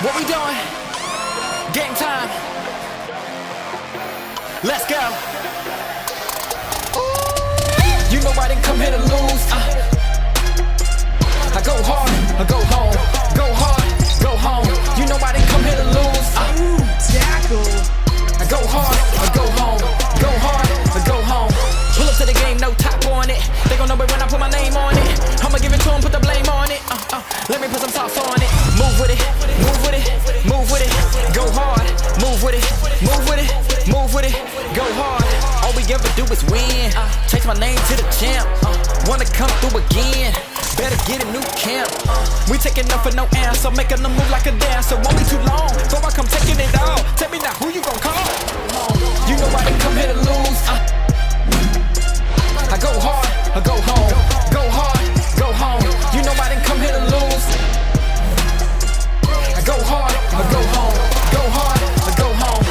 What we doing? Game time. Let's go. You know I didn't come here to lose. I go hard, I go home. Go hard, go home. You know I didn't come here to lose. Tackle. I go hard, I go home. Go hard, I go home. Pull up to the game, no top on it. They gon' know it when I put my name on it. I'ma give it to them, put the blame on it. Let me put some sauce on it. Move with it, move with it, move with it. Go hard, move with it, move with it, move with it. Go hard. All we ever do is win. Change my name to the champ. Wanna come through again. Better get a new camp. We taking up for no answer, making them move like a dancer. Won't be too long, before I come taking it all. Tell me now, who you gon' call? You know I didn't come here to lose. I go hard, I go home. Go hard, go home. You know I didn't come here to lose. I go hard, I go home. Go hard, I go home.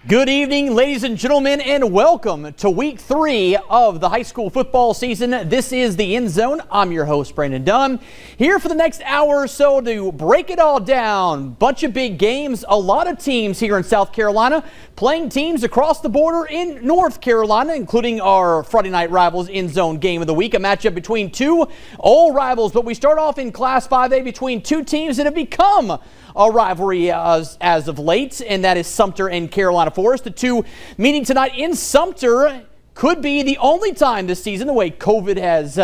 Good evening, ladies and gentlemen, and welcome to week 3 of the high school football season. This is the End Zone. I'm your host, Brandon Dunn, here for the next hour or so to break it all down. Bunch of big games, a lot of teams here in South Carolina playing teams across the border in North Carolina, including our Friday night rivals End Zone game of the week, a matchup between two old rivals. But we start off in Class 5A between two teams that have become a rivalry as of late, and that is Sumter and Carolina Forest. The two meeting tonight in Sumter could be the only time this season, the way COVID has,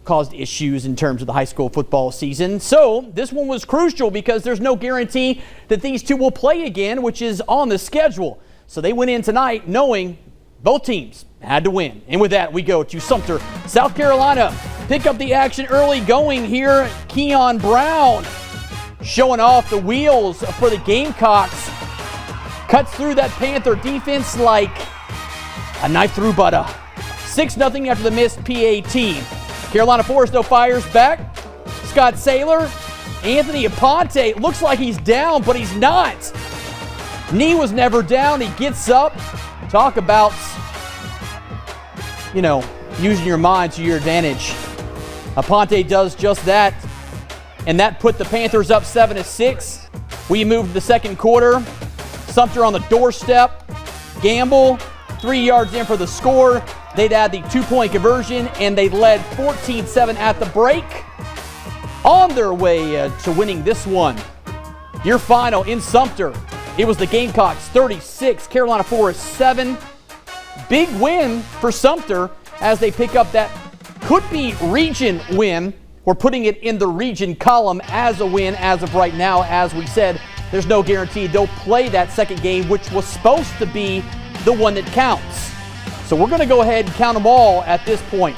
caused issues in terms of the high school football season. So this one was crucial because there's no guarantee that these two will play again, which is on the schedule. So they went in tonight knowing both teams had to win. And with that, we go to Sumter, South Carolina. Pick up the action early going here. Keon Brown showing off the wheels for the Gamecocks. Cuts through that Panther defense like a knife through butter. 6-0 after the missed PAT. Carolina Forest, though, fires back. Scott Saylor, Anthony Aponte, looks like he's down, but he's not. Knee was never down. He gets up. Talk about, using your mind to your advantage. Aponte does just that. And that put the Panthers up 7-6. We moved to the second quarter. Sumter on the doorstep. Gamble, 3 yards in for the score. They'd add the 2-point conversion, and they led 14-7 at the break. On their way to winning this one. Your final in Sumter. It was the Gamecocks 36, Carolina Forest 7. Big win for Sumter as they pick up that could-be region win. We're putting it in the region column as a win as of right now. As we said, there's no guarantee they'll play that second game, which was supposed to be the one that counts. So we're going to go ahead and count them all at this point.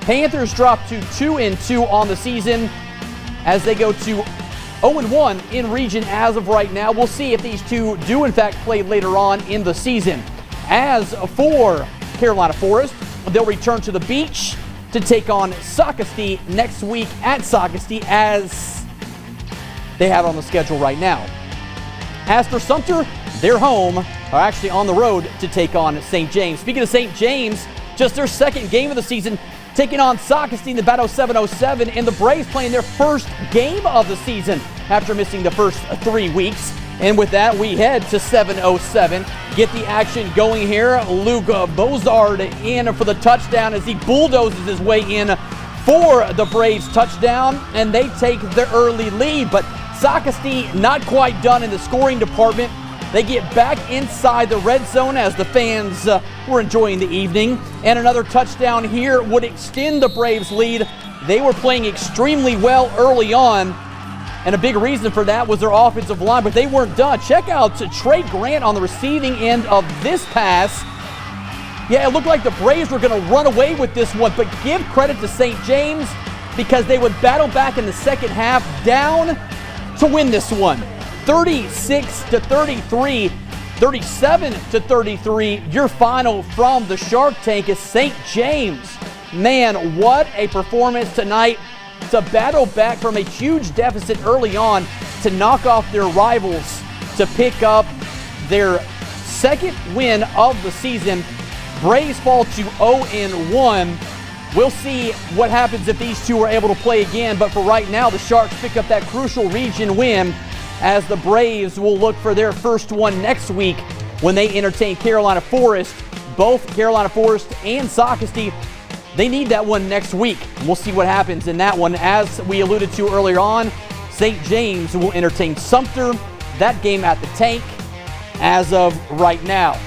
Panthers drop to 2-2 on the season as they go to 0-1 in region as of right now. We'll see if these two do in fact play later on in the season. As for Carolina Forest, they'll return to the beach to take on Socastee next week at Socastee, as they have on the schedule right now. As for Sumter, they're home, or actually on the road to take on St. James. Speaking of St. James, just their second game of the season, taking on Socastee in the Battle 707, and the Braves playing their first game of the season after missing the first 3 weeks. And with that, we head to 707. Get the action going here. Luke Bozard in for the touchdown as he bulldozes his way in for the Braves touchdown, and they take the early lead. But Socastee not quite done in the scoring department. They get back inside the red zone as the fans were enjoying the evening. And another touchdown here would extend the Braves' lead. They were playing extremely well early on, and a big reason for that was their offensive line, but they weren't done. Check out Trey Grant on the receiving end of this pass. Yeah, it looked like the Braves were going to run away with this one, but give credit to St. James because they would battle back in the second half down to win this one. 36-33, 37-33. Your final from the Shark Tank is St. James. Man, what a performance tonight to battle back from a huge deficit early on to knock off their rivals to pick up their second win of the season. Braves fall to 0-1. We'll see what happens if these two are able to play again, but for right now, the Sharks pick up that crucial region win as the Braves will look for their first one next week when they entertain Carolina Forest. Both Carolina Forest and Sockesty, they need that one next week. We'll see what happens in that one. As we alluded to earlier on, St. James will entertain Sumter. That game at the Tank as of right now.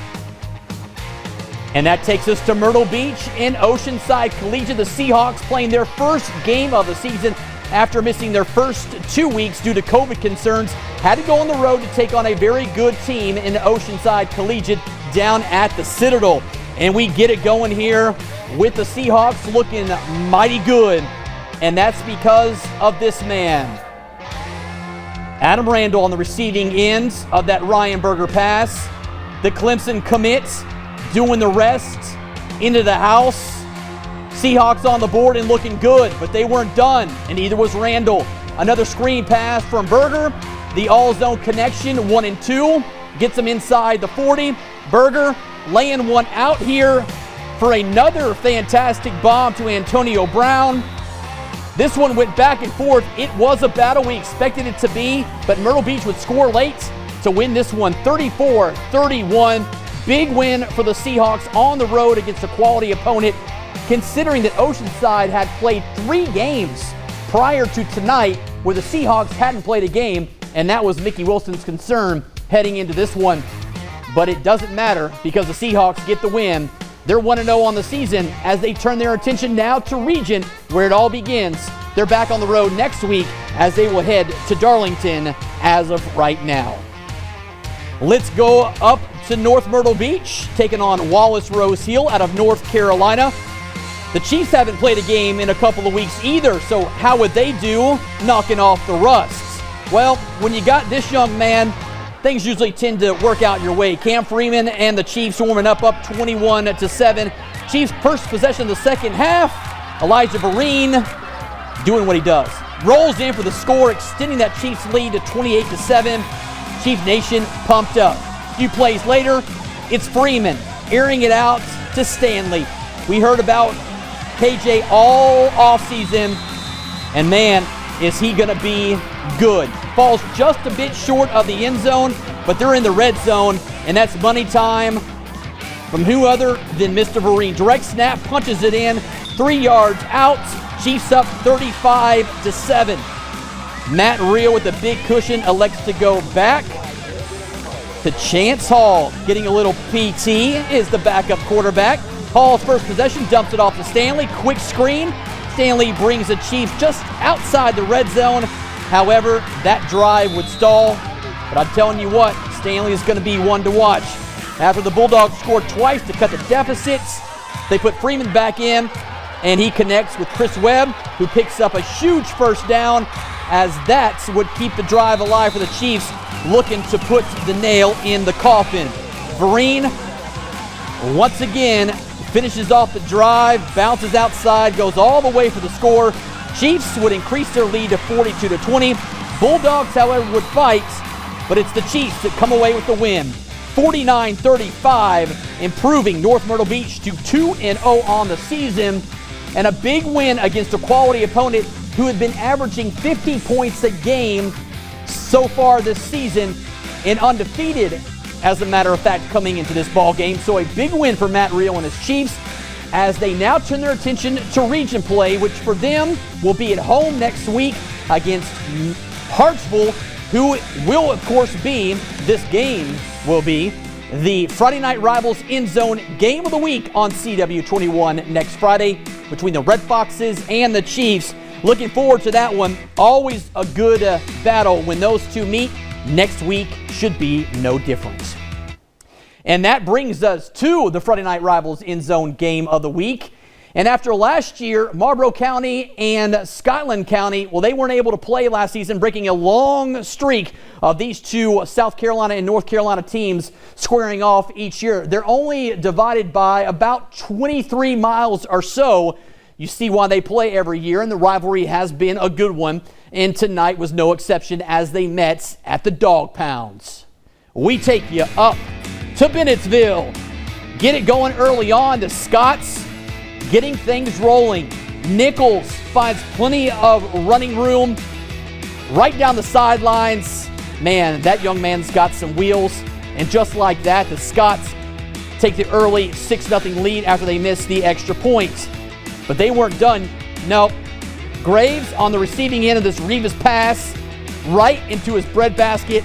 And that takes us to Myrtle Beach in Oceanside Collegiate. The Seahawks playing their first game of the season after missing their first 2 weeks due to COVID concerns. Had to go on the road to take on a very good team in Oceanside Collegiate down at the Citadel. And we get it going here with the Seahawks looking mighty good. And that's because of this man. Adam Randall on the receiving end of that Ryan Berger pass. The Clemson commits doing the rest into the house. Seahawks on the board and looking good, but they weren't done, and neither was Randall. Another screen pass from Berger. The all-zone connection, 1 and 2, gets him inside the 40. Berger laying one out here for another fantastic bomb to Antonio Brown. This one went back and forth. It was a battle we expected it to be, but Myrtle Beach would score late to win this one 34-31. Big win for the Seahawks on the road against a quality opponent, considering that Oceanside had played 3 games prior to tonight where the Seahawks hadn't played a game, and that was Mickey Wilson's concern heading into this one. But it doesn't matter because the Seahawks get the win. They're 1-0 on the season as they turn their attention now to region where it all begins. They're back on the road next week as they will head to Darlington as of right now. Let's go up to North Myrtle Beach, taking on Wallace Rose Hill out of North Carolina. The Chiefs haven't played a game in a couple of weeks either, so how would they do knocking off the Rusts? Well, when you got this young man, things usually tend to work out your way. Cam Freeman and the Chiefs warming up 21-7. Chiefs first possession of the second half. Elijah Vereen doing what he does. Rolls in for the score, extending that Chiefs lead to 28-7. Chief Nation pumped up. A few plays later, it's Freeman airing it out to Stanley. We heard about KJ all offseason, and man, is he going to be good. Falls just a bit short of the end zone, but they're in the red zone, and that's money time from who other than Mr. Vereen. Direct snap, punches it in, 3 yards out. Chiefs up 35-7. Matt Reel with the big cushion elects to go back to Chance Hall. Getting a little PT is the backup quarterback. Hall's first possession dumps it off to Stanley. Quick screen. Stanley brings the Chiefs just outside the red zone. However, that drive would stall. But I'm telling you what, Stanley is going to be one to watch. After the Bulldogs scored twice to cut the deficits, they put Freeman back in, and he connects with Chris Webb, who picks up a huge first down, as that would keep the drive alive for the Chiefs, looking to put the nail in the coffin. Vereen, once again, finishes off the drive, bounces outside, goes all the way for the score. Chiefs would increase their lead to 42-20. Bulldogs, however, would fight, but it's the Chiefs that come away with the win. 49-35, improving North Myrtle Beach to 2-0 on the season, and a big win against a quality opponent who had been averaging 50 points a game so far this season and undefeated, as a matter of fact, coming into this ball game. So a big win for Matt Reel and his Chiefs as they now turn their attention to region play, which for them will be at home next week against Hartsville, who will, of course, be, this game will be, the Friday Night Rivals EndZone Game of the Week on CW21 next Friday between the Red Foxes and the Chiefs. Looking forward to that one. Always a good battle when those two meet. Next week should be no different. And that brings us to the Friday Night Rivals EndZone Game of the Week. And after last year, Marlboro County and Scotland County, well, they weren't able to play last season, breaking a long streak of these two South Carolina and North Carolina teams squaring off each year. They're only divided by about 23 miles or so. You see why they play every year, and the rivalry has been a good one. And tonight was no exception as they met at the Dog Pounds. We take you up to Bennettsville. Get it going early on. The Scots getting things rolling. Nichols finds plenty of running room right down the sidelines. Man, that young man's got some wheels. And just like that, the Scots take the early 6-0 lead after they miss the extra points. But they weren't done. No. Graves on the receiving end of this Rivas pass right into his breadbasket.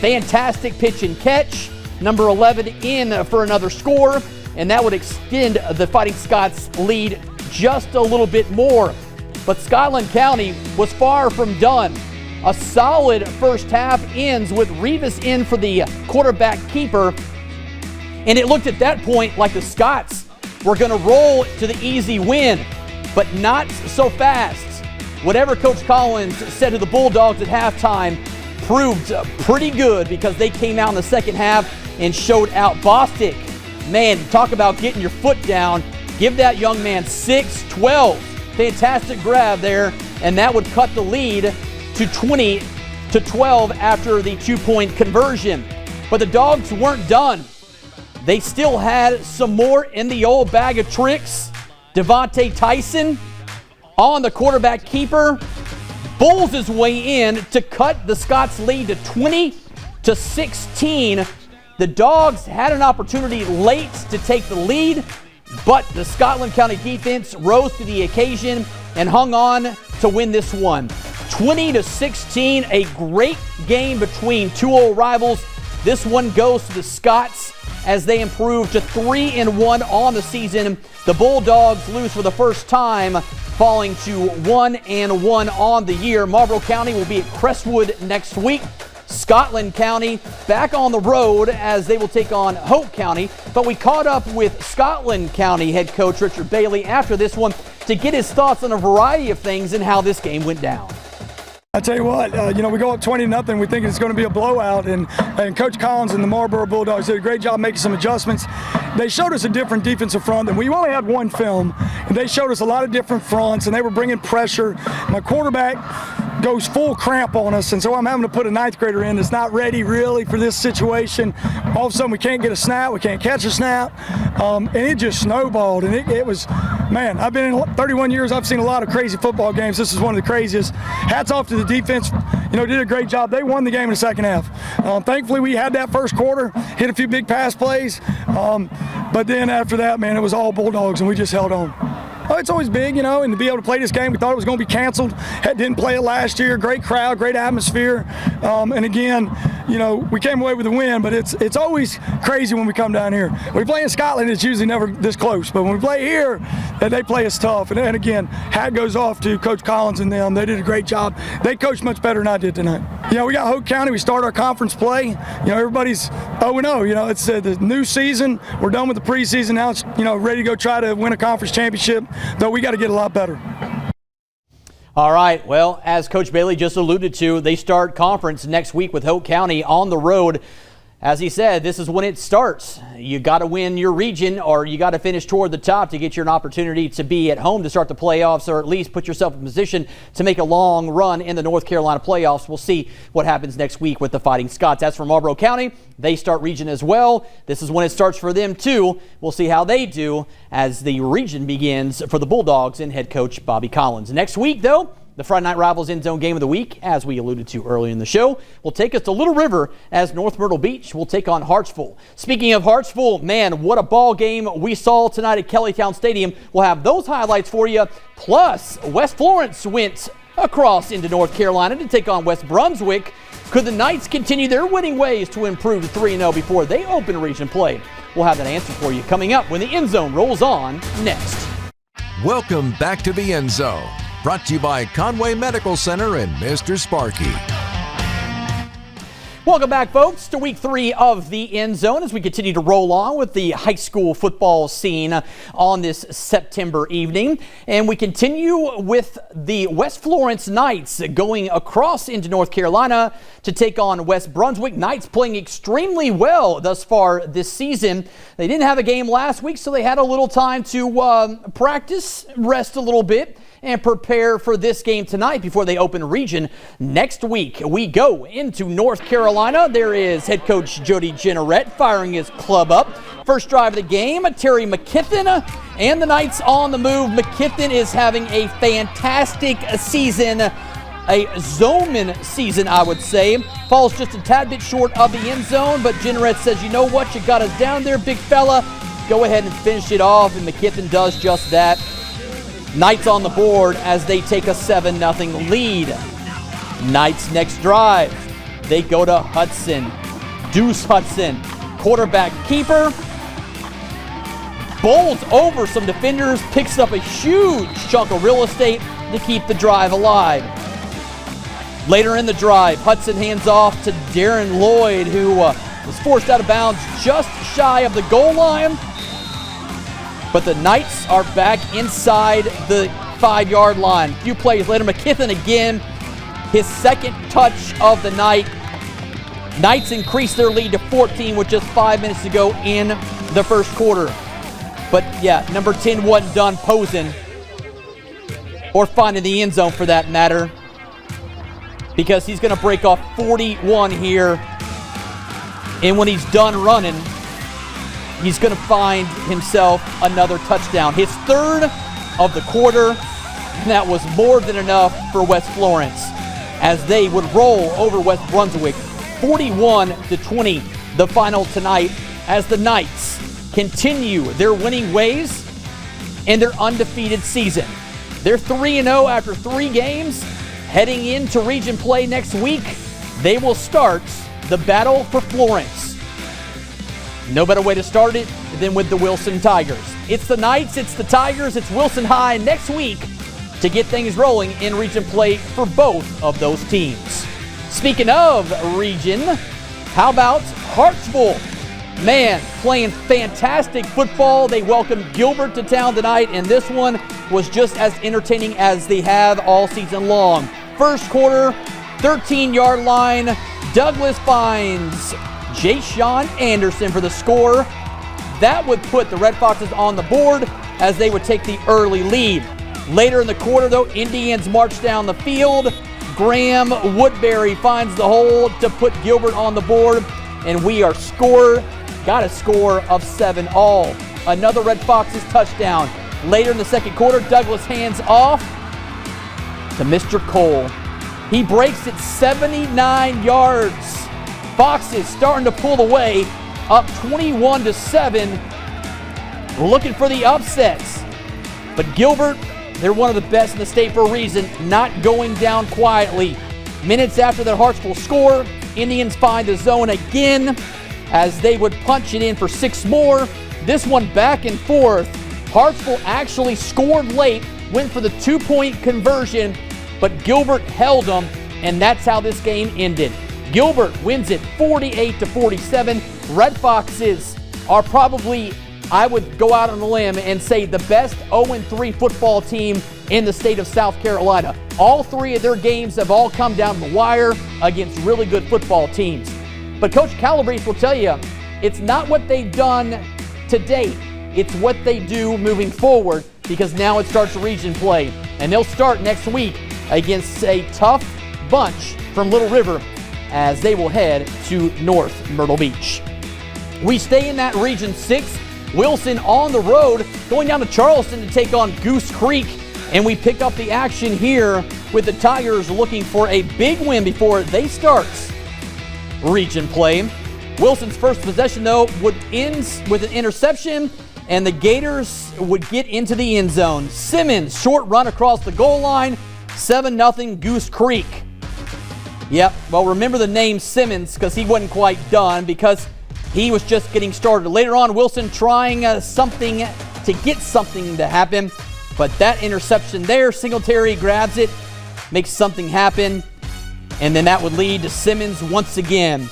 Fantastic pitch and catch. Number 11 in for another score, and that would extend the Fighting Scots lead just a little bit more. But Scotland County was far from done. A solid first half ends with Rivas in for the quarterback keeper, and it looked at that point like the Scots were going to roll to the easy win, but not so fast. Whatever Coach Collins said to the Bulldogs at halftime proved pretty good, because they came out in the second half and showed out. Bostic, man, talk about getting your foot down. Give that young man 6-12. Fantastic grab there, and that would cut the lead to 20-12 after the 2-point conversion. But the Dogs weren't done. They still had some more in the old bag of tricks. Devontae Tyson on the quarterback keeper bulls his way in to cut the Scots lead to 20-16. The Dogs had an opportunity late to take the lead, but the Scotland County defense rose to the occasion and hung on to win this one. 20-16, a great game between two old rivals. This one goes to the Scots as they improve to 3-1 on the season. The Bulldogs lose for the first time, falling to 1-1 on the year. Marlboro County will be at Crestwood next week. Scotland County back on the road as they will take on Hope County. But we caught up with Scotland County head coach Richard Bailey after this one to get his thoughts on a variety of things and how this game went down. I tell you what, we go up 20-0. We think it's going to be a blowout, and Coach Collins and the Marlboro Bulldogs did a great job making some adjustments. They showed us a different defensive front, and we only had one film, and they showed us a lot of different fronts, and they were bringing pressure. My quarterback goes full cramp on us, and so I'm having to put a ninth grader in that's not ready really for this situation. All of a sudden we can't get a snap, we can't catch a snap, and it just snowballed, and it was, man, I've been in 31 years, I've seen a lot of crazy football games. This is one of the craziest. Hats off to the defense, did a great job. They won the game in the second half. Thankfully we had that first quarter, hit a few big pass plays, but then after that, man, it was all Bulldogs, and we just held on. Oh, it's always big, and to be able to play this game, we thought it was going to be canceled. Didn't play it last year. Great crowd, great atmosphere. And again, we came away with a win, but it's always crazy when we come down here. When we play in Scotland, it's usually never this close. But when we play here, they play us tough. And again, hat goes off to Coach Collins and them. They did a great job. They coached much better than I did tonight. We got Hope County. We start our conference play. Everybody's 0-0. It's the new season. We're done with the preseason. Now it's, ready to go try to win a conference championship. Though we got to get a lot better. All right, well, as Coach Bailey just alluded to, they start conference next week with Hope County on the road. As he said, this is when it starts. You got to win your region, or you got to finish toward the top to get you an opportunity to be at home to start the playoffs, or at least put yourself in position to make a long run in the North Carolina playoffs. We'll see what happens next week with the Fighting Scots. As for Marlboro County, they start region as well. This is when it starts for them too. We'll see how they do as the region begins for the Bulldogs and head coach Bobby Collins. Next week, though, the Friday Night Rivals EndZone Game of the Week, as we alluded to earlier in the show, will take us to Little River as North Myrtle Beach will take on Hartsville. Speaking of Hartsville, man, what a ball game we saw tonight at KELLYTOWN Stadium. We'll have those highlights for you. Plus, West Florence went across into North Carolina to take on West Brunswick. Could the Knights continue their winning ways to improve to 3-0 before they open region play? We'll have that answer for you coming up when the EndZone rolls on next. Welcome back to the EndZone. Brought to you by Conway Medical Center and Mr. Sparky. Welcome back, folks, to week 3 of the EndZone as we continue to roll on with the high school football scene on this September evening. And we continue with the West Florence Knights going across into North Carolina to take on West Brunswick. Knights playing extremely well thus far this season. They didn't have a game last week, so they had a little time to practice, rest a little bit, and prepare for this game tonight before they open region next week. We go into North Carolina. There is head coach Jody Jenneret firing his club up. First drive of the game, Terry McKithen and the Knights on the move. McKithen is having a fantastic season, a Zoman season, I would say. Falls just a tad bit short of the end zone, but Jenneret says, you know what, you got us down there, big fella. Go ahead and finish it off, and McKithen does just that. Knights on the board as they take a 7-0 lead. Knights next drive. They go to Hudson. Deuce Hudson, quarterback keeper. Bowls over some defenders, picks up a huge chunk of real estate to keep the drive alive. Later in the drive, Hudson hands off to Darren Lloyd, who was forced out of bounds just shy of the goal line. But the Knights are back inside the 5-yard line. A few plays later, McKithen again, his second touch of the night. Knights increase their lead to 14 with just 5 minutes to go in the first quarter. But yeah, number 10 wasn't done posing or finding the end zone for that matter, because he's going to break off 41 here. And when he's done running, he's going to find himself another touchdown. His third of the quarter, and that was more than enough for West Florence as they would roll over West Brunswick 41-20, the final tonight, as the Knights continue their winning ways and their undefeated season. They're 3-0 after 3 games. Heading into region play next week, they will start the battle for Florence. No better way to start it than with the Wilson Tigers. It's the Knights, it's the Tigers, it's Wilson High next week to get things rolling in region play for both of those teams. Speaking of region, how about Hartsville? Man, playing fantastic football. They welcomed Gilbert to town tonight, and this one was just as entertaining as they have all season long. First quarter, 13-yard line. Douglas finds Jay-Sean Anderson for the score. That would put the Red Foxes on the board as they would take the early lead. Later in the quarter, though, Indians march down the field. Graham Woodbury finds the hole to put Gilbert on the board, and we are got a score of 7-all. Another Red Foxes touchdown. Later in the second quarter, Douglas hands off to Mr. Cole. He breaks it 79 yards. Foxes starting to pull away, up 21-7, looking for the upsets. But Gilbert, they're one of the best in the state for a reason, not going down quietly. Minutes after their Hartsville score, Indians find the zone again as they would punch it in for 6 more. This one back and forth. Hartsville actually scored late, went for the 2-point conversion, but Gilbert held them, and that's how this game ended. Gilbert wins it 48-47. Red Foxes are probably, I would go out on a limb and say, the best 0-3 football team in the state of South Carolina. All 3 of their games have all come down the wire against really good football teams. But Coach Calabrese will tell you, it's not what they've done to date. It's what they do moving forward, because now it starts region play. And they'll start next week against a tough bunch from Little River as they will head to North Myrtle Beach. We stay in that Region 6. Wilson on the road, going down to Charleston to take on Goose Creek. And we pick up the action here with the Tigers looking for a big win before they start region play. Wilson's first possession, though, would end with an interception, and the Gators would get into the end zone. Simmons, short run across the goal line, 7-0 Goose Creek. Yep, well, remember the name Simmons because he wasn't quite done, because he was just getting started. Later on, Wilson trying something to get something to happen, but that interception there, Singletary grabs it, makes something happen, and then that would lead to Simmons once again.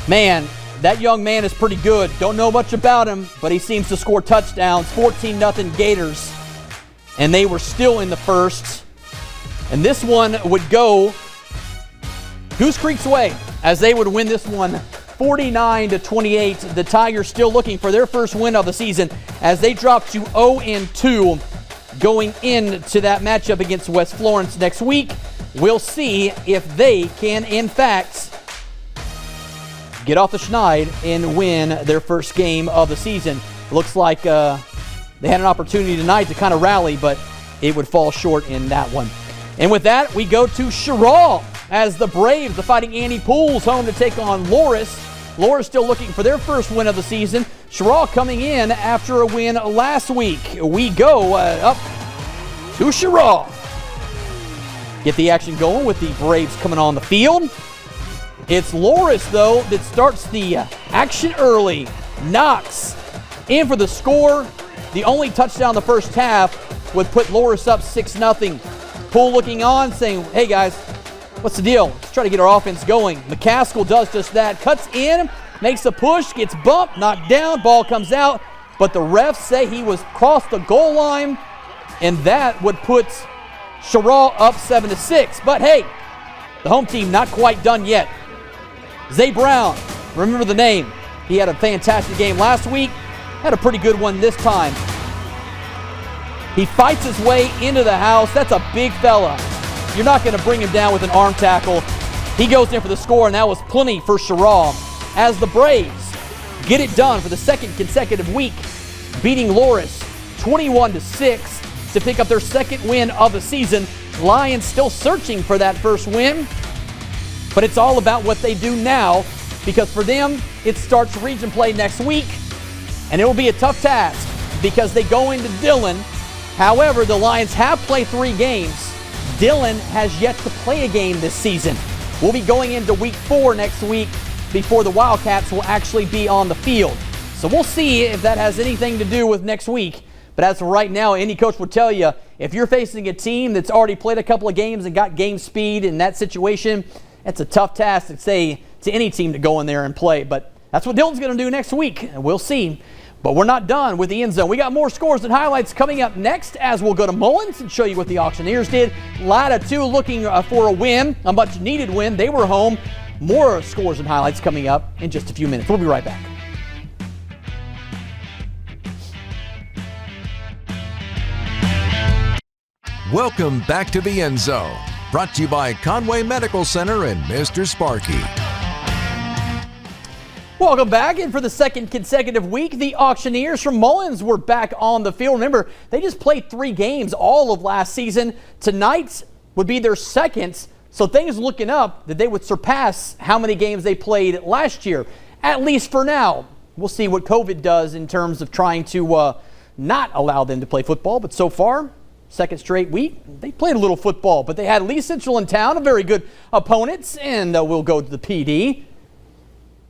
Man, that young man is pretty good. Don't know much about him, but he seems to score touchdowns. 14-0 Gators, and they were still in the first. And this one would go Goose Creek's way as they would win this one 49-28. The Tigers still looking for their first win of the season as they drop to 0-2. going into that matchup against West Florence next week. We'll see if they can, in fact, get off the schneid and win their first game of the season. Looks like they had an opportunity tonight to kind of rally, but it would fall short in that one. And with that, we go to Sherrall as the Braves, the Fighting Annie Pools, home to take on Loris. Loris still looking for their first win of the season. Sherrall coming in after a win last week. We go up to Sherrall. Get the action going with the Braves coming on the field. It's Loris, though, that starts the action early. Knox in for the score. The only touchdown the first half would put Loris up 6-0. Poole looking on, saying, hey guys, what's the deal? Let's try to get our offense going. McCaskill does just that. Cuts in, makes a push, gets bumped, knocked down, ball comes out. But the refs say he was crossed the goal line, and that would put Sherrall up 7-6. But hey, the home team not quite done yet. Zay Brown, remember the name. He had a fantastic game last week. Had a pretty good one this time. He fights his way into the house. That's a big fella. You're not going to bring him down with an arm tackle. He goes in for the score, and that was plenty for Sherrall. As the Braves get it done for the second consecutive week, beating Loris 21-6 to pick up their second win of the season. Lions still searching for that first win, but it's all about what they do now, because for them, it starts region play next week, and it will be a tough task because they go into Dillon. However, the Lions have played 3 games. Dillon has yet to play a game this season. We'll be going into week 4 next week before the Wildcats will actually be on the field. So we'll see if that has anything to do with next week. But as of right now, any coach would tell you, if you're facing a team that's already played a couple of games and got game speed in that situation, it's a tough task to say to any team to go in there and play. But that's what Dillon's going to do next week, and we'll see. But we're not done with the end zone. We got more scores and highlights coming up next as we'll go to Mullins and show you what the Auctioneers did. LATTA, too, looking for a win, a much-needed win. They were home. More scores and highlights coming up in just a few minutes. We'll be right back. Welcome back to the End Zone, brought to you by Conway Medical Center and Mr. Sparky. Welcome back, and for the second consecutive week, the Auctioneers from Mullins were back on the field. Remember, they just played 3 games all of last season. Tonight would be their second, so things looking up that they would surpass how many games they played last year, at least for now. We'll see what COVID does in terms of trying to not allow them to play football, but so far, second straight week, they played a little football, but they had Lee Central in town, a very good opponent, and we'll go to the PD.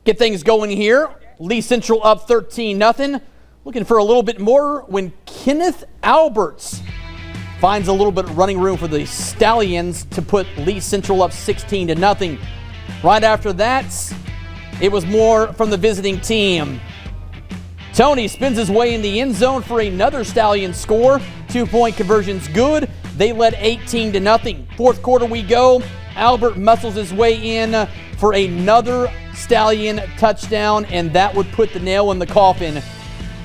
Get things going here. Lee Central up 13-0. Looking for a little bit more when Kenneth Alberts finds a little bit of running room for the Stallions to put Lee Central up 16-0. Right after that, it was more from the visiting team. Tony spins his way in the end zone for another Stallion score. 2-point conversion's good. They led 18-0. Fourth quarter we go. Albert muscles his way in for another Stallion touchdown, and that would put the nail in the coffin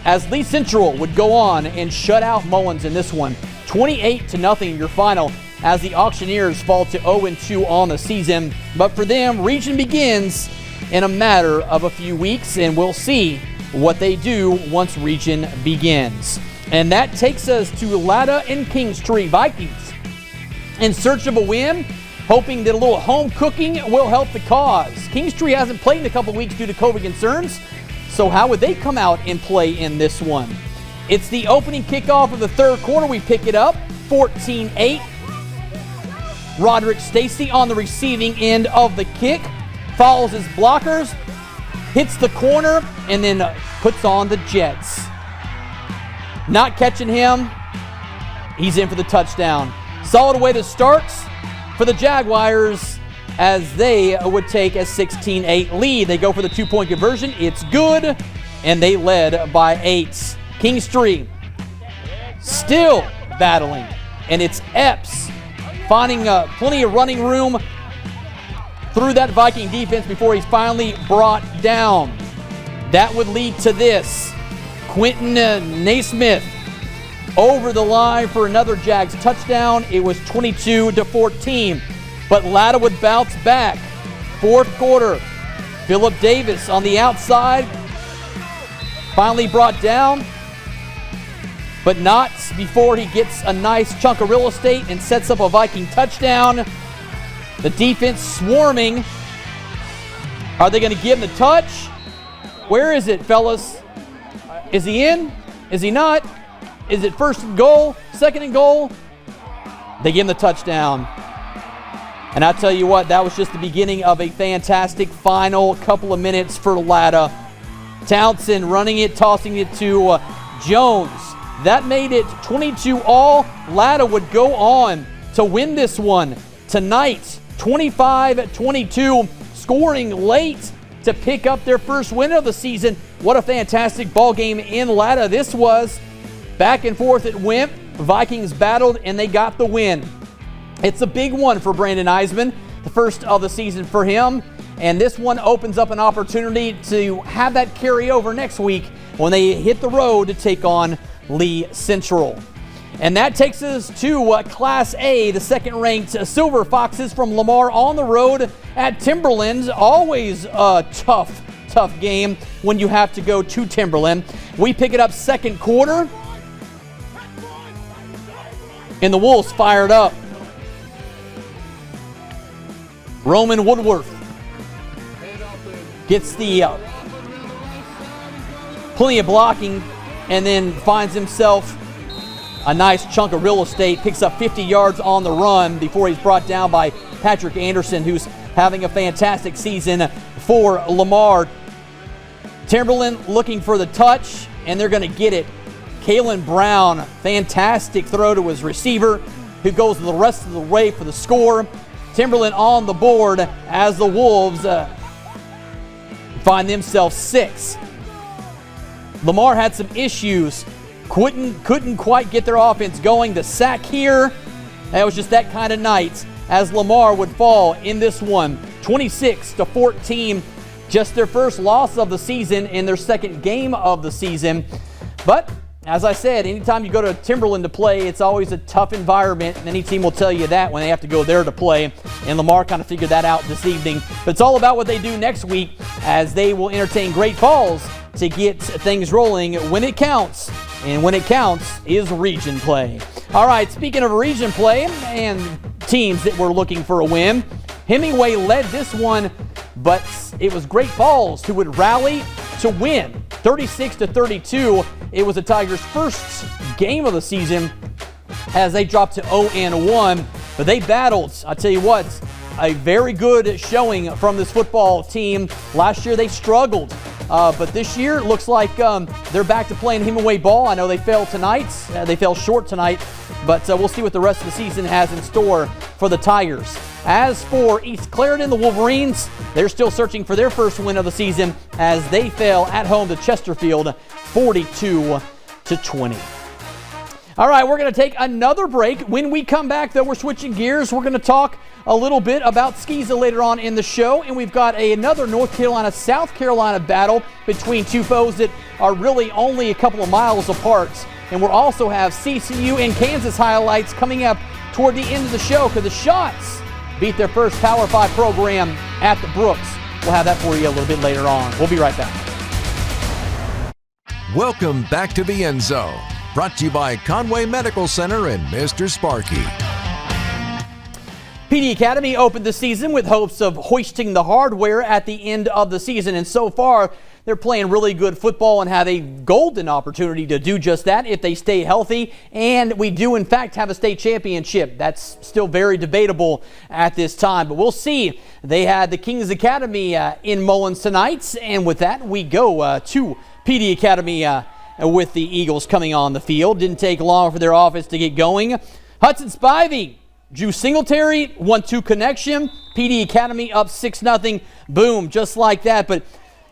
as Lee Central would go on and shut out Mullins in this one. 28-0 your final as the Auctioneers fall to 0-2 on the season. But for them, region begins in a matter of a few weeks, and we'll see what they do once region begins. And that takes us to LATTA and Kingstree Vikings in search of a win, hoping that a little home cooking will help the cause. Kingstree hasn't played in a couple weeks due to COVID concerns, so how would they come out and play in this one? It's the opening kickoff of the third quarter. We pick it up, 14-8. Roderick Stacy on the receiving end of the kick, follows his blockers, hits the corner, and then puts on the Jets. Not catching him, he's in for the touchdown. Solid way to start for the Jaguars as they would take a 16-8 lead. They go for the 2-point conversion. It's good, and they led by 8. Kingstree still battling, and it's Epps finding plenty of running room through that Viking defense before he's finally brought down. That would lead to this. Quentin Naismith over the line for another Jags touchdown. It was 22-14. But LATTA would bounce back. Fourth quarter, Phillip Davis on the outside, finally brought down, but not before he gets a nice chunk of real estate and sets up a Viking touchdown. The defense swarming. Are they going to give him the touch? Where is it, fellas? Is he in? Is he not? Is it first and goal? Second and goal? They give him the touchdown. And I tell you what, that was just the beginning of a fantastic final couple of minutes for LATTA. Townsend running it, tossing it to Jones. That made it 22-all. LATTA would go on to win this one tonight, 25-22, scoring late to pick up their first win of the season. What a fantastic ball game in LATTA this was. Back and forth it went. Vikings battled and they got the win. It's a big one for Brandon Eisman, the first of the season for him. And this one opens up an opportunity to have that carry over next week when they hit the road to take on Lee Central. And that takes us to Class A, the second-ranked Silver Foxes from Lamar on the road at Timberland. Always a tough game when you have to go to Timberland. We pick it up second quarter. And the Wolves fired up. Roman Woodworth gets the plenty of blocking and then finds himself a nice chunk of real estate, picks up 50 yards on the run before he's brought down by Patrick Anderson, who's having a fantastic season for Lamar. Timberland looking for the touch, and they're going to get it. Kalen Brown, fantastic throw to his receiver, who goes the rest of the way for the score. Timberland on the board as the Wolves find themselves 6. Lamar had some issues. Couldn't quite get their offense going. The sack here, that was just that kind of night as Lamar would fall in this one. 26-14, just their first loss of the season in their second game of the season. But as I said, anytime you go to Timberland to play, it's always a tough environment. Any team will tell you that when they have to go there to play. And Lamar kind of figured that out this evening. But it's all about what they do next week as they will entertain Great Falls to get things rolling when it counts. And when it counts is region play. All right, speaking of region play and teams that were looking for a win, Hemingway led this one, but it was Great Falls who would rally to win. 36-32. It was the Tigers' first game of the season as they dropped to 0-1. But they battled. I tell you what, a very good showing from this football team. Last year they struggled. But this year it looks like they're back to playing Hemingway ball. I know they fell tonight. They fell short tonight. But we'll see what the rest of the season has in store for the Tigers. As for East Clarendon, the Wolverines, they're still searching for their first win of the season as they fell at home to Chesterfield 42-20. All right, we're going to take another break. When we come back, though, we're switching gears. We're going to talk a little bit about SCISA later on in the show, and we've got another North Carolina-South Carolina battle between two foes that are really only a couple of miles apart. And we'll also have CCU and Kansas highlights coming up toward the end of the show because the Shots beat their first Power 5 program at the Brooks. We'll have that for you a little bit later on. We'll be right back. Welcome back to the End Zone. Brought to you by Conway Medical Center and Mr. Sparky. PD Academy opened the season with hopes of hoisting the hardware at the end of the season, and so far they're playing really good football and have a golden opportunity to do just that if they stay healthy. And we do, in fact, have a state championship. That's still very debatable at this time, but we'll see. They had the Kings Academy in Mullins tonight, and with that, we go to PD Academy with the Eagles coming on the field. Didn't take long for their offense to get going. Hudson Spivey, Drew Singletary, 1-2 connection. PD Academy up 6-0. Boom, just like that. But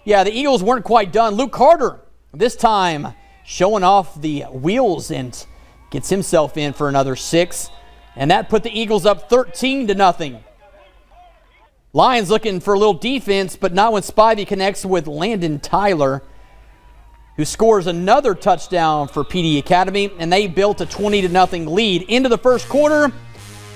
yeah, the Eagles weren't quite done. Luke Carter, this time showing off the wheels and gets himself in for another 6. And that put the Eagles up 13-0. Lions looking for a little defense, but not when Spivey connects with Landon Tyler. who scores another touchdown for PD Academy, and they built a 20-0 lead. Into the first quarter,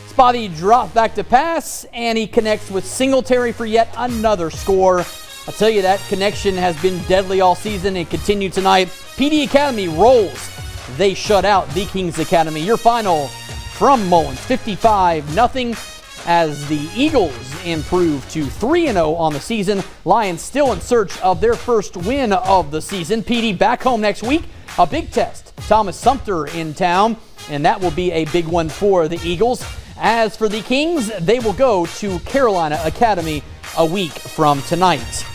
Spotty dropped back to pass, and he connects with Singletary for yet another score. I'll tell you, that connection has been deadly all season and continued tonight. PD Academy rolls. They shut out Vikings Academy. Your final from Mullins, 55-0, as the Eagles improve to 3-0 on the season. Lions still in search of their first win of the season. PD back home next week. A big test. Thomas Sumter in town, and that will be a big one for the Eagles. As for the Kings, they will go to Carolina Academy a week from tonight.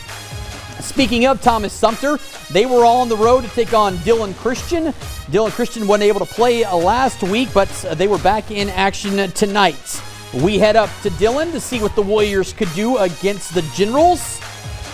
Speaking of Thomas Sumter, they were all on the road to take on Dillon Christian. Dillon Christian wasn't able to play last week, but they were back in action tonight. We head up to Dillon to see what the Warriors could do against the Generals.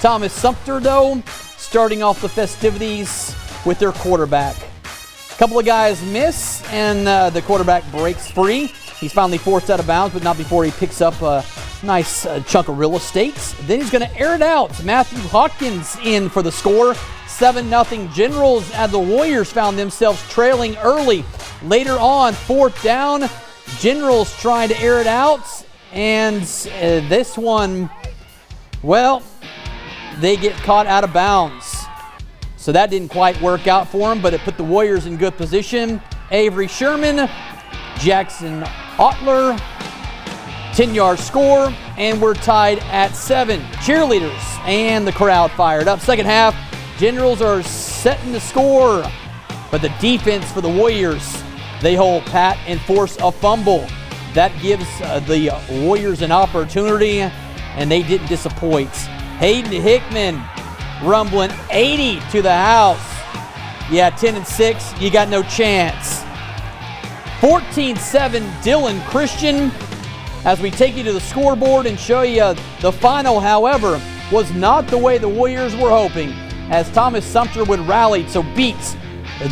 Thomas Sumter, though, starting off the festivities with their quarterback. A couple of guys miss, and the quarterback breaks free. He's finally forced out of bounds, but not before he picks up a nice chunk of real estate. Then he's going to air it out. Matthew Hawkins in for the score. 7-0 Generals as the Warriors found themselves trailing early. Later on, 4th down, Generals trying to air it out. And this one, well, they get caught out of bounds. So that didn't quite work out for them, but it put the Warriors in good position. Avery Sherman, Jackson Otler, 10-yard score, and we're tied at 7. Cheerleaders and the crowd fired up. Second half, Generals are setting the score, but the defense for the Warriors, they hold pat and force a fumble. That gives the Warriors an opportunity, and they didn't disappoint. Hayden Hickman rumbling 80 to the house. Yeah, 10-6, you got no chance. 14-7 Dillon Christian. As we take you to the scoreboard and show you the final, however, was not the way the Warriors were hoping, as Thomas Sumter would rally to beat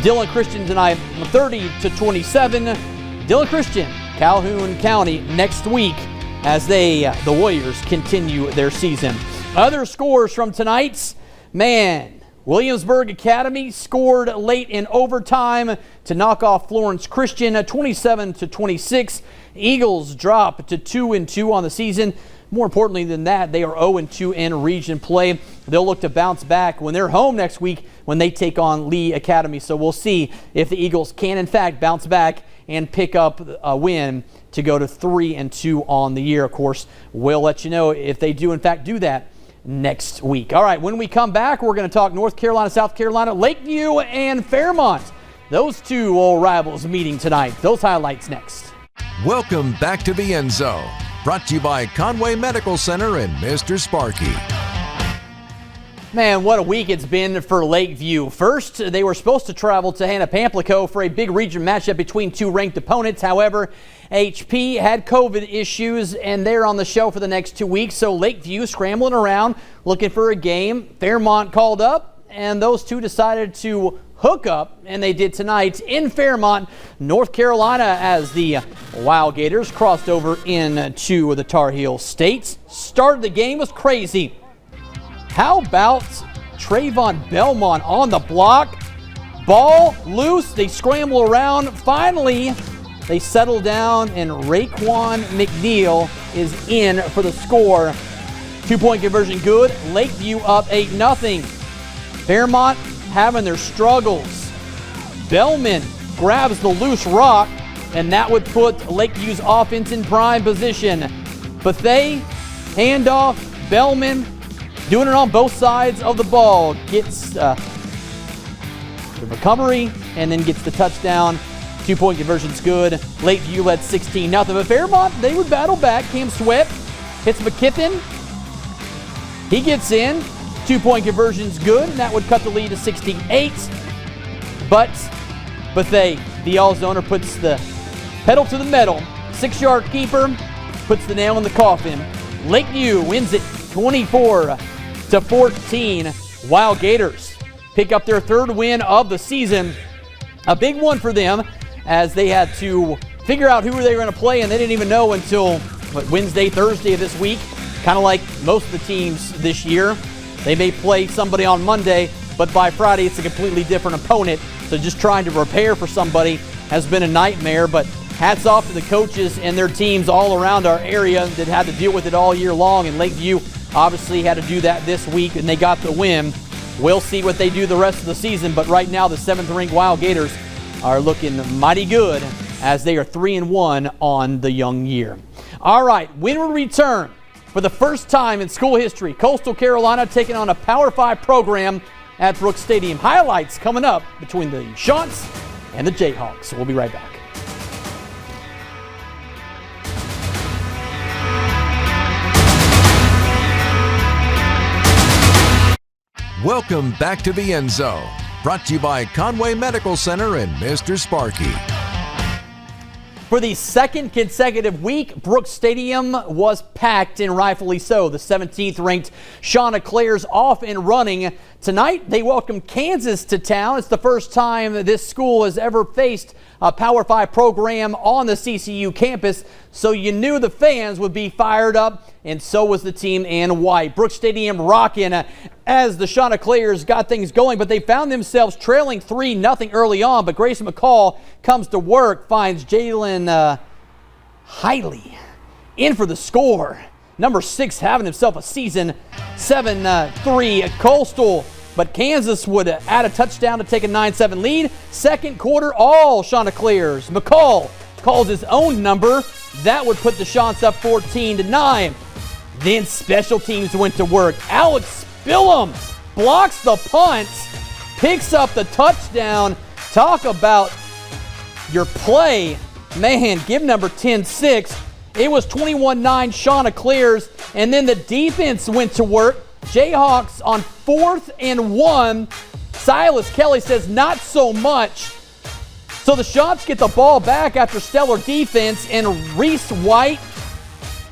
Dillon Christian tonight 30-27. Dillon Christian, Calhoun County next week as the Warriors continue their season. Other scores from tonight's, man, Williamsburg Academy scored late in overtime to knock off Florence Christian, 27-26. Eagles drop to 2-2 on the season. More importantly than that, they are 0-2 in region play. They'll look to bounce back when they're home next week when they take on Lee Academy. So we'll see if the Eagles can, in fact, bounce back and pick up a win to go to 3-2 on the year. Of course, we'll let you know if they do, in fact, do that next week. All right, when we come back, we're going to talk North Carolina, South Carolina, Lakeview, and Fairmont. Those two old rivals meeting tonight. Those highlights next. Welcome back to the End Zone. Brought to you by Conway Medical Center and Mr. Sparky. Man, what a week it's been for Lakeview. First, they were supposed to travel to Hannah-Pamplico for a big region matchup between two ranked opponents. However, HP had COVID issues, and they're on the show for the next 2 weeks. So Lakeview scrambling around, looking for a game. Fairmont called up, and those two decided to hook up, and they did tonight in Fairmont, North Carolina, as the Wild Gators crossed over into the Tar Heel State. Start of the game was crazy. How about Trayvon Belmont on the block? Ball loose, they scramble around. Finally, they settle down, and Raekwon McNeil is in for the score. 2-point conversion good. Lakeview up 8-0. Fairmont having their struggles. Bellman grabs the loose rock, and that would put Lakeview's offense in prime position. Bethea, handoff, Bellman, doing it on both sides of the ball. Gets the recovery and then gets the touchdown. 2-point conversion's good. Lakeview led 16-0. But Fairmont, they would battle back. Cam Sweat hits McKiffin. He gets in. 2-point conversion's good, and that would cut the lead to 68. But Bethea, the all-zoner, puts the pedal to the metal. 6-yard keeper puts the nail in the coffin. Lakeview wins it 24-14. Wild Gators pick up their third win of the season. A big one for them, as they had to figure out who they were going to play, and they didn't even know until Wednesday, Thursday of this week. Kind of like most of the teams this year. They may play somebody on Monday, but but by Friday it's a completely different opponent. So just trying to prepare for somebody has been a nightmare, but hats off to the coaches and their teams all around our area that had to deal with it all year long, and Lakeview obviously had to do that this week, and they got the win. We'll see what they do the rest of the season, but right now the 7th-ranked Wild Gators are looking mighty good as they are 3-1 on the young year. All right, when we return, for the first time in school history, Coastal Carolina taking on a Power 5 program at Brooks Stadium. Highlights coming up between the Shots and the Jayhawks. We'll be right back. Welcome back to the End Zone, brought to you by Conway Medical Center and Mr. Sparky. For the second consecutive week, Brooks Stadium was packed, and rightfully so. The 17th-ranked CHANTICLEERS off and running. Tonight, they welcome Kansas to town. It's the first time that this school has ever faced a Power 5 program on the CCU campus, so you knew the fans would be fired up, and so was the team in white. Brooks Stadium rocking as the CHANTICLEERS got things going, but they found themselves trailing 3-0 early on, but Grayson McCall comes to work, finds Jalen Hiley in for the score. Number 6 having himself a season. 7-3 Coastal, but Kansas would add a touchdown to take a 9-7 lead. Second quarter, all CHANTICLEERS. McCall calls his own number. That would put the Chants up 14-9. Then special teams went to work. Alex Spillum blocks the punt, picks up the touchdown. Talk about your play. Man, give number 10-6. It was 21-9 CHANTICLEERS, and then the defense went to work. Jayhawks on 4th and 1. Silas Kelly says not so much. So the Shots get the ball back after stellar defense, and Reese White,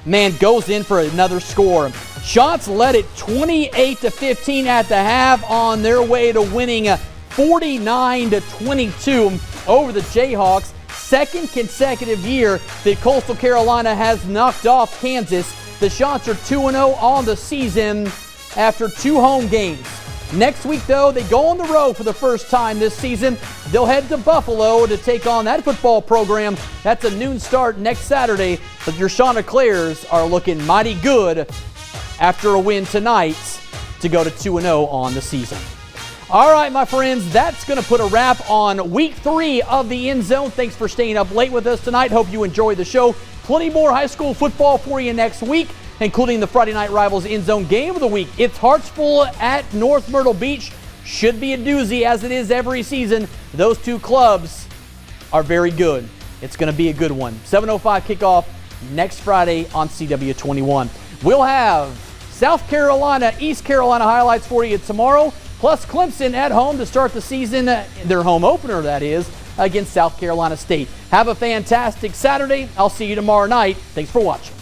man, goes in for another score. Shots led it 28-15 at the half, on their way to winning 49-22 over the Jayhawks. Second consecutive year that Coastal Carolina has knocked off Kansas. The Shots are 2-0 on the season after 2 home games. Next week, though, they go on the road for the first time this season. They'll head to Buffalo to take on that football program. That's a noon start next Saturday. But your CHANTICLEERS are looking mighty good after a win tonight to go to 2-0 on the season. All right, my friends, that's going to put a wrap on week 3 of the End Zone. Thanks for staying up late with us tonight. Hope you enjoyed the show. Plenty more high school football for you next week, including the Friday Night Rivals End Zone game of the week. It's Hartsville at North Myrtle Beach. Should be a doozy, as it is every season. Those two clubs are very good. It's going to be a good one. 7:05 kickoff next Friday on CW21. We'll have South Carolina, East Carolina highlights for you tomorrow, plus Clemson at home to start the season, their home opener, that is, against South Carolina State. Have a fantastic Saturday. I'll see you tomorrow night. Thanks for watching.